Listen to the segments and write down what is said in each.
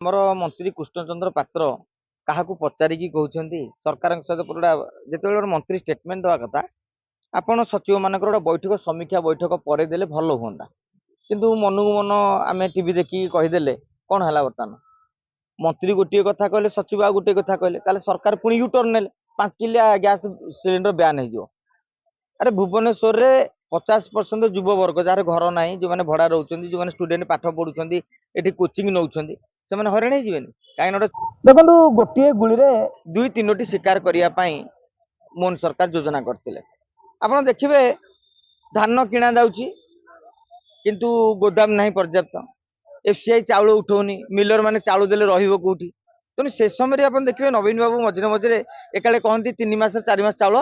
ଆମର ମନ୍ତ୍ରୀ କୃଷ୍ଣଚନ୍ଦ୍ର ପାତ୍ର କାହାକୁ ପଚାରିକି କହୁଛନ୍ତି ସରକାରଙ୍କ ସହିତ ପୁରା ଯେତେବେଳେ ଗୋଟେ ମନ୍ତ୍ରୀ ଷ୍ଟେଟମେଣ୍ଟ ଦେବା କଥା ଆପଣ ସଚିବ ମାନଙ୍କର ଗୋଟେ ବୈଠକ ସମୀକ୍ଷା ବୈଠକ ପରେ ଦେଲେ ଭଲ ହୁଅନ୍ତା। କିନ୍ତୁ ମନକୁ ମନ ଆମେ ଟିଭି ଦେଖିକି କହିଦେଲେ କଣ ହେଲା ବର୍ତ୍ତମାନ ମନ୍ତ୍ରୀ ଗୋଟିଏ କଥା କହିଲେ ସଚିବ ଆଉ ଗୋଟିଏ କଥା କହିଲେ ତାହେଲେ ସରକାର ପୁଣି ୟୁଟର୍ନ ନେଲେ 5 କିଲିଆ ଗ୍ୟାस सिलेंडर ବ୍ୟାନ୍ ହେଇଯିବ। अरे भुवनेश्वर रे 50% युववर्ग जार घर ना जो मैंने भड़ा रोचे जो मैंने स्टूडेंट पाठ पढ़ुं ये कोचिंग नौ से हरण हो कहीं देखो गोटे गुली दुई तीनो शिकार करने मोहन सरकार योजना करते आप देखिए धान किणा जाऊँगी किंतु गोदाम नहीं पर्याप्त एफसीआई चाउल उठौनी मिलर माने चाउल देले रहिबो कोठी तेणु से समय आप देखिए नवीन बाबू मझे मझे एकाले कहती 3 मास 4 मास चाउल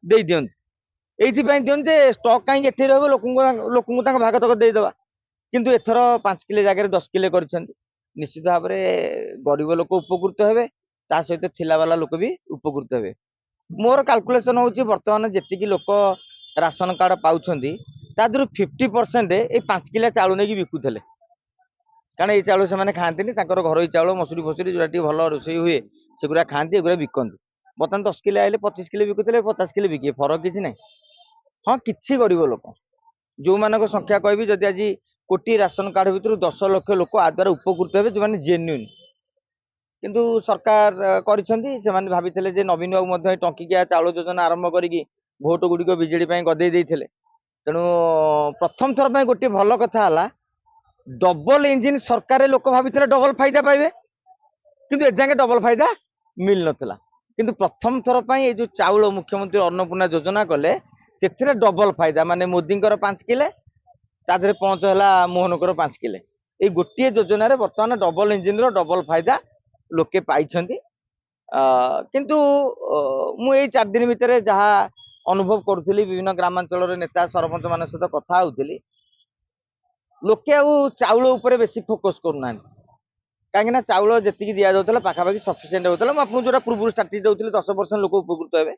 दे दियंती एइथिपाई दियंती जे स्टॉक कहीं एठी रहबो लोकଙ୍କୁ ତାଙ୍କ ଭାଗ ତକ ଦେଇଦବା କିନ୍ତୁ ଏଥର 5 କିଲେ ଜାଗାରେ 10 କିଲେ କରିଛନ୍ତି निश्चित भाव में गरीब लोक उपकृत हेबे ता सहित थिला वाला लोक भी उपकृत हेबे मोर कैलकुलेशन होची वर्तमान जेतिकी लोक राशन कार्ड पाउछंती ता दरु 50% ए 5 किलो चाउल नेकी बिकुथले कारण ये चाउल से खाती घर चाउल मसूरी फसुरी जो भल रोषे हुए सेगुरा खाती एगुरा बिकती बर्तमान 10 किलो आइले 25 किलो बिकुଥିଲେ 50 किलो बिके फरक किसी ना हाँ किसी गरीब लोक जो मान संख्या कहबी जदि आज कोटी राशन कार्ड भर 10 लाख लोक आ द्वारा उपकृत हे जो मैंने जेन्युइन किंतु सरकार कर भाई नवीन बाबू टंकिकिया चाउल योजना आरंभ करी भोट गुड़िक विजेडी गदे तेणु प्रथम थर पर गोटे भल कथा डबल इंजिन सरकार लोक भाई डबल फायदा पाइबे किंतु एजांगे डबल फायदा मिल नथिला किंतु प्रथम थर पर ये जो चाउल मुख्यमंत्री अन्नपूर्णा योजना कले से डबल फायदा माने मोदी 5 किले तादरे पहुंचला मोहनकर 5 किले ये गोटे योजन बर्तमान डबल इंजिन डबल फायदा लोके पाई किंतु मुझे 4 दिन भितर जहाँ अनुभव करुली विभिन्न ग्रामांचल नेता सरपंच मान सहित कथा होती लोके चाउल उपर बेसी फोकस करना कहीं चाउल जी दि जाता पाखापाखि सफिसीयंट होता मुझे जो पूर्व स्ट्राटेजी दूसरी 10% लोक उपकृत हे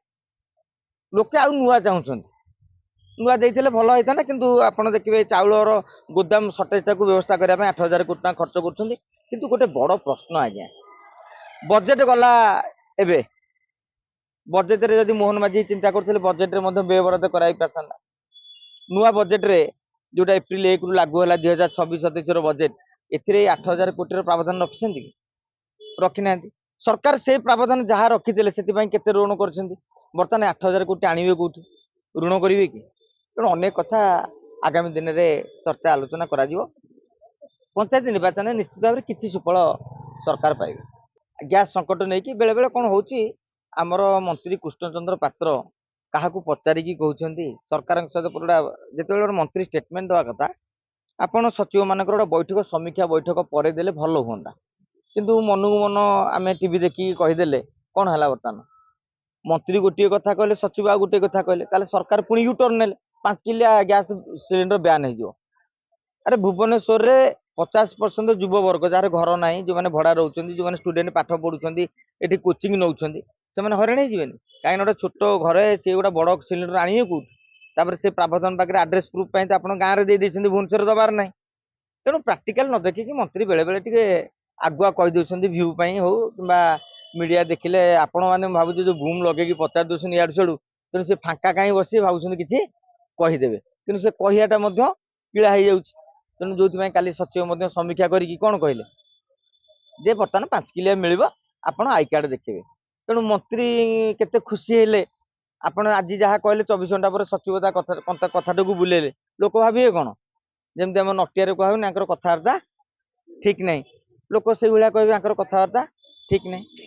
लोके आउ नुआ चाहूँ नुआ देते भल होता ना किंतु आपड़ देखिए चाउलर गोदाम सर्टेज टाक व्यवस्था करने 8,000 कोटी टका खर्च कर गोटे बड़ प्रश्न आज्ञा बजेट गला एबे बजेट रे जदि मोहन माझी चिंता करते बजेट रे व्यवहार कराई पारता नुआ बजेट रे जोटा एप्रिल 1 रु लागू है 2026-27 बजेट ए 8,000 कोटी प्रावधान रखिंट रखी ना सरकार से प्रावधान जहाँ रखी से ऋण कर बर्तमान 8,000 कोटी आणवे कौटी ऋण करेंगे कि तेणु अनेक कथा आगामी दिन में चर्चा आलोचना करा पंचायत निर्वाचन में निश्चित भाव में किसी सुफल सरकार पाइबे गैस संकट नहीं कि बेले बेले कौन होची आमर मंत्री कृष्णचंद्र पात्र काहाकू पचारिकी कहउछंती सरकार सहित पूरा जेतेबेले गोटे मंत्री स्टेटमेंट देवा कथा आपण सचिव मानकर गोटे बैठक समीक्षा बैठक पर देले भल हुंदा किंतु मनकु मन आमे टीवी देखिकी कहीदेले कौन है बर्तमान मंत्री गोटे कथा कहले सचिव आ गोटे कथा कहले ताले सरकार पुणी यूटर्न नेले 5 किलिया ग्यास सिलेंडर ब्यान हो अरे भुवनेश्वर रे 50% युववर्ग जार घर ना जो मैंने भड़ा रोचे जो मैंने स्टूडेंट पाठ पढ़ुं ये कोचिंग नौ से हरण हो कहीं गोटे छोट घर से गोटे बड़ सिलेंडर आने कौट से प्रावधान पाखे आड्रेस प्रूफ आप गाँव में दे भुवनेश्वर दबार ना तेणु प्राक्टिकाल न देखिकी मंत्री बेले बेले आगुआ कहीदे भ्यू हो कि मीडिया देखिले आपण मैंने भावुँ जो बूम लगे पचार दूसरी इाड़ू छाड़ू तेणु से फांका कहीं बस भावुं किसी कहीदेवे कि से कहियाटा पीड़ा हो जाऊँ तेणु जो काली सचिव समीक्षा करी कौन कहले जे बर्तमान 5 किलो मिल आप आई कार्ड देखिए तेणु मंत्री केते खुशी हेले आपण आज जहाँ कहले 24 घंटा पर सचिवता कथा बुलेले लोक भाविए कौन जमी आम नटिया कहूनी कथबार्ता ठीक नहीं लोक से भाया कहे कथबार्ता ठीक नहीं